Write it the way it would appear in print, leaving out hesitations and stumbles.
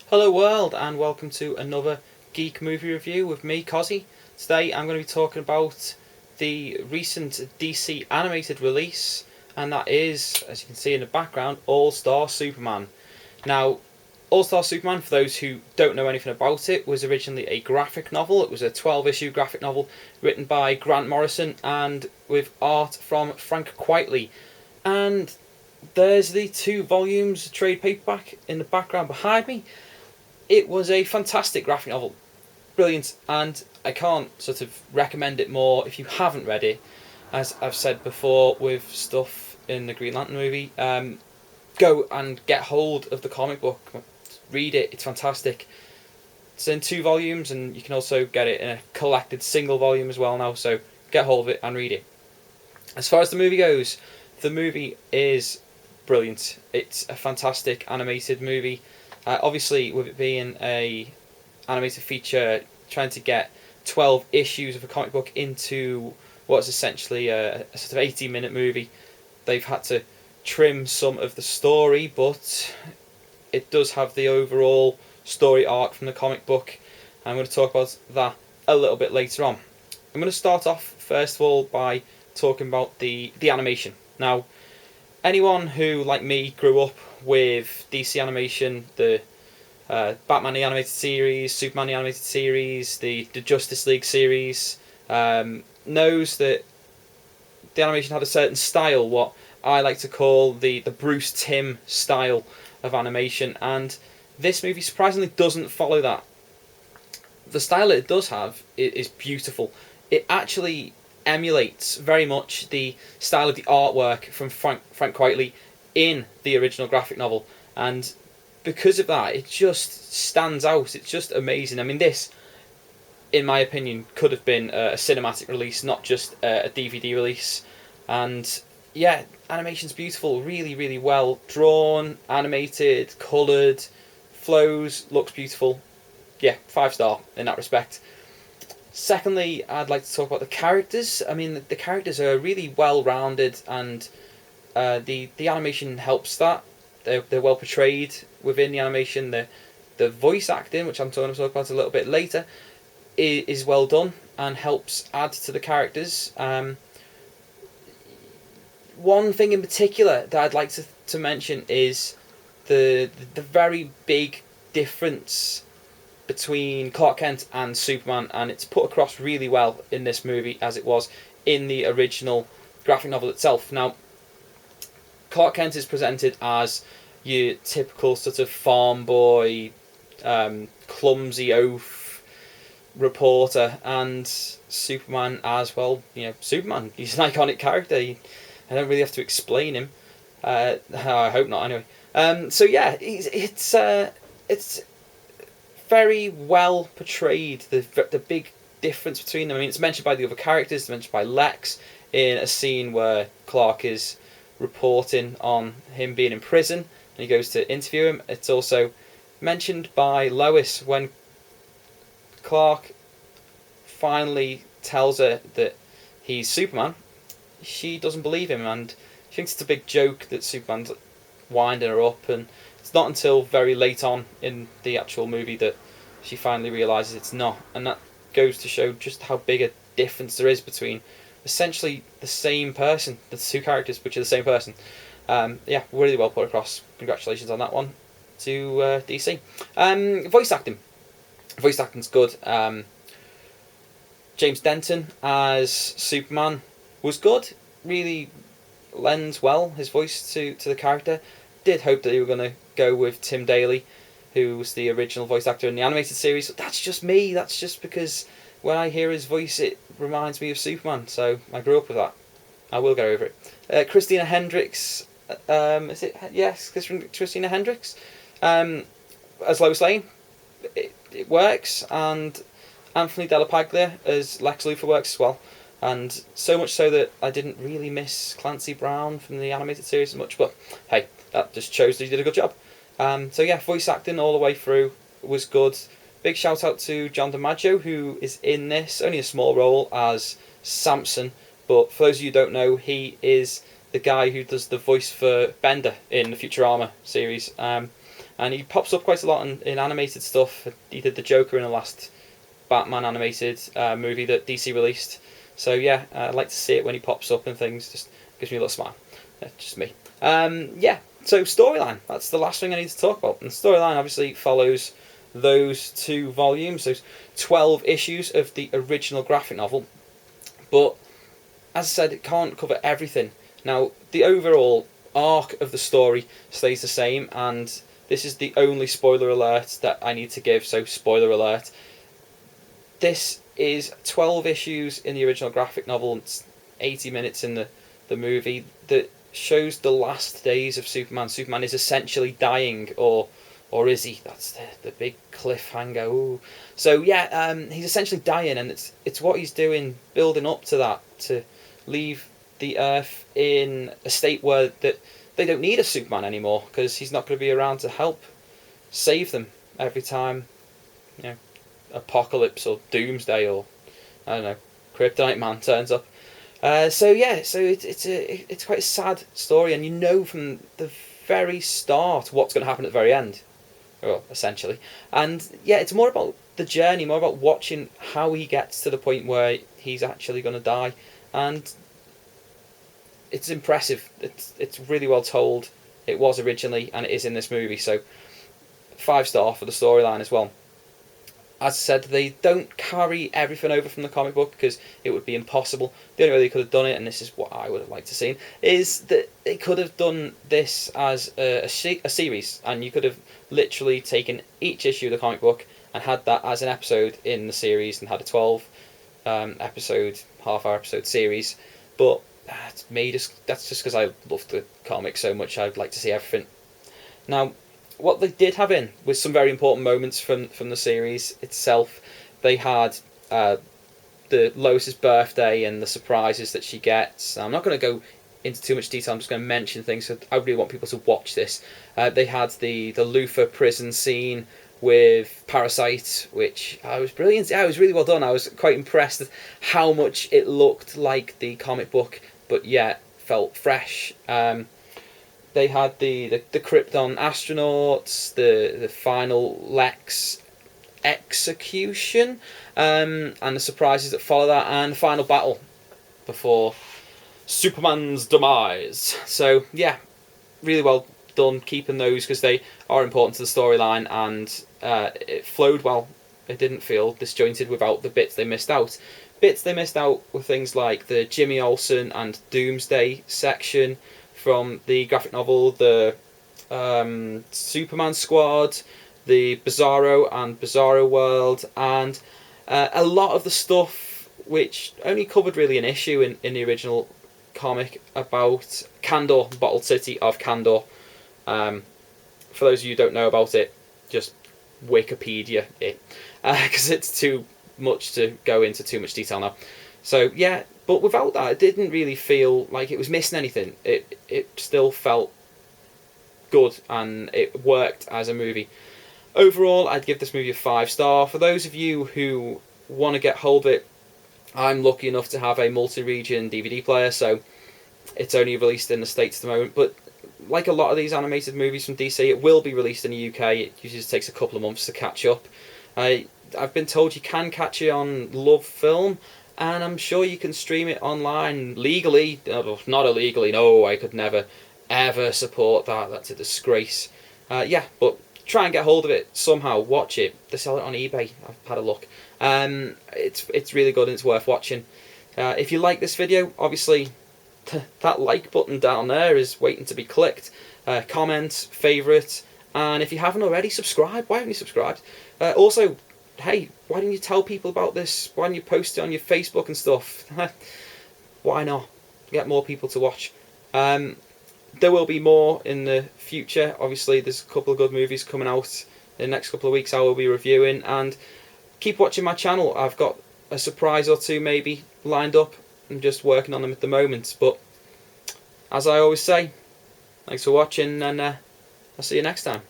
Hello world and welcome to another Geek movie review with me, Cossy. Today I'm going to be talking about the recent DC animated release, and that is, as you can see in the background, All-Star Superman. Now, All-Star Superman, for those who don't know anything about it, was originally a graphic novel. It was a 12-issue graphic novel written by Grant Morrison and with art from Frank Quitely. And there's the 2 volumes trade paperback in the background behind me. It was a fantastic graphic novel, brilliant, and I can't sort of recommend it more if you haven't read it. As I've said before with stuff in the Green Lantern movie, go and get hold of the comic book, read it, it's fantastic. It's in 2 volumes, and you can also get it in a collected single volume as well now, so get hold of it and read it. As far as the movie goes, the movie is brilliant. It's a fantastic animated movie. Obviously, with it being a animated feature, trying to get 12 issues of a comic book into what's essentially a sort of 18-minute movie, they've had to trim some of the story, but it does have the overall story arc from the comic book. I'm going to talk about that a little bit later on. I'm going to start off, first of all, by talking about the animation. Now, anyone who, like me, grew up with DC animation, the Batman the Animated Series, Superman the Animated Series, the Justice League series, knows that the animation had a certain style, what I like to call the Bruce Timm style of animation, and this movie surprisingly doesn't follow that. The style that it does have is beautiful. It actually emulates very much the style of the artwork from Frank Quitely in the original graphic novel, and because of that it just stands out. It's just amazing. I mean, this, in my opinion, could have been a cinematic release, not just a DVD release. And yeah, animation's beautiful, really well drawn, animated, coloured, flows, looks beautiful. Yeah, 5-star in that respect. Secondly, I'd like to talk about the characters. I mean, the characters are really well rounded, and the animation helps that. They're well portrayed within the animation. The voice acting, which I'm going to talk about a little bit later, is well done and helps add to the characters. One thing in particular that I'd like to mention is the very big difference between Clark Kent and Superman, and it's put across really well in this movie as it was in the original graphic novel itself. Now, Clark Kent is presented as your typical sort of farm boy, clumsy oaf reporter, and Superman as, well, Superman. He's an iconic character. I don't really have to explain him. I hope not, anyway. So yeah, it's very well portrayed. The big difference between them. I mean, it's mentioned by the other characters. It's mentioned by Lex in a scene where Clark is reporting on him being in prison, and he goes to interview him. It's also mentioned by Lois when Clark finally tells her that he's Superman. She doesn't believe him, and she thinks it's a big joke that Superman's winding her up, and it's not until very late on in the actual movie that she finally realises it's not, and that goes to show just how big a difference there is between essentially the same person, the 2 characters which are the same person. Yeah, really well put across. Congratulations on that one to DC. Voice acting's good. James Denton as Superman was good. Really lends well his voice to the character. Did hope that they were going to go with Tim Daly, who was the original voice actor in the animated series. That's just me. That's just because when I hear his voice, it reminds me of Superman. So I grew up with that. I will get over it. Christina Hendricks. Is it? Yes, Christina Hendricks. As Lois Lane. It works. And Anthony Della Paglia as Lex Luthor works as well. And so much so that I didn't really miss Clancy Brown from the animated series as much. But hey, that just shows that he did a good job. So yeah, voice acting all the way through was good. Big shout out to John DiMaggio, who is in this, only a small role as Samson, but for those of you who don't know, he is the guy who does the voice for Bender in the Futurama series. and he pops up quite a lot in animated stuff. He did the Joker in the last Batman animated movie that DC released. So yeah, I like to see it when he pops up and things. Just gives me a little smile. Just me. Yeah. So storyline. That's the last thing I need to talk about. And storyline obviously follows those 2 volumes, those 12 issues of the original graphic novel. But as I said, it can't cover everything. Now, the overall arc of the story stays the same, and this is the only spoiler alert that I need to give, so spoiler alert. This is 12 issues in the original graphic novel, and it's 80 minutes in the movie, that shows the last days of Superman. Superman is essentially dying, or is he? That's the big cliffhanger. Ooh. So yeah, he's essentially dying, and it's what he's doing, building up to that, to leave the Earth in a state where that they don't need a Superman anymore, because he's not going to be around to help save them every time, apocalypse or doomsday or I don't know, Kryptonite Man turns up. So it's quite a sad story, and you know from the very start what's going to happen at the very end. Well, essentially. And yeah, it's more about the journey, more about watching how he gets to the point where he's actually going to die. And it's impressive. It's really well told. It was originally, and it is in this movie. So 5-star for the storyline as well. As I said, they don't carry everything over from the comic book because it would be impossible. The only way they could have done it, and this is what I would have liked to see, is that they could have done this as a series, and you could have literally taken each issue of the comic book and had that as an episode in the series, and had a 12 episode, half-hour episode series. But that's just because I love the comic so much. I'd like to see everything. Now, what they did have in was some very important moments from the series itself. They had the Lois's birthday and the surprises that she gets. I'm not going to go into too much detail. I'm just going to mention things. So I really want people to watch this. They had the Luthor prison scene with Parasite, which was brilliant. Yeah, it was really well done. I was quite impressed at how much it looked like the comic book, but yet felt fresh. They had the Krypton astronauts, the final Lex execution, and the surprises that follow that, and the final battle before Superman's demise. So yeah, really well done keeping those, because they are important to the storyline, and it flowed well. It didn't feel disjointed without the bits they missed out. Bits they missed out were things like the Jimmy Olsen and Doomsday section from the graphic novel, the Superman Squad, the Bizarro and Bizarro World, and a lot of the stuff which only covered really an issue in the original comic about Kandor, Bottled City of Kandor. For those of you who don't know about it, just Wikipedia it, because it's too much to go into too much detail now. So yeah, but without that, it didn't really feel like it was missing anything. It still felt good, and it worked as a movie. Overall, I'd give this movie a 5-star. For those of you who want to get hold of it, I'm lucky enough to have a multi-region DVD player, so it's only released in the States at the moment. But like a lot of these animated movies from DC, it will be released in the UK. It usually just takes a couple of months to catch up. I've been told you can catch it on Love Film, and I'm sure you can stream it online legally. Not illegally, no, I could never, ever support that. That's a disgrace. Yeah, but try and get hold of it somehow. Watch it. They sell it on eBay. I've had a look. It's really good, and it's worth watching. If you like this video, obviously that like button down there is waiting to be clicked. Comment, favourite, and if you haven't already, subscribe. Why haven't you subscribed? Also, hey, why didn't you tell people about this? Why didn't you post it on your Facebook and stuff? Why not? Get more people to watch. There will be more in the future. Obviously, there's a couple of good movies coming out in the next couple of weeks I will be reviewing, and keep watching my channel. I've got a surprise or two maybe lined up. I'm just working on them at the moment, but as I always say, thanks for watching, and I'll see you next time.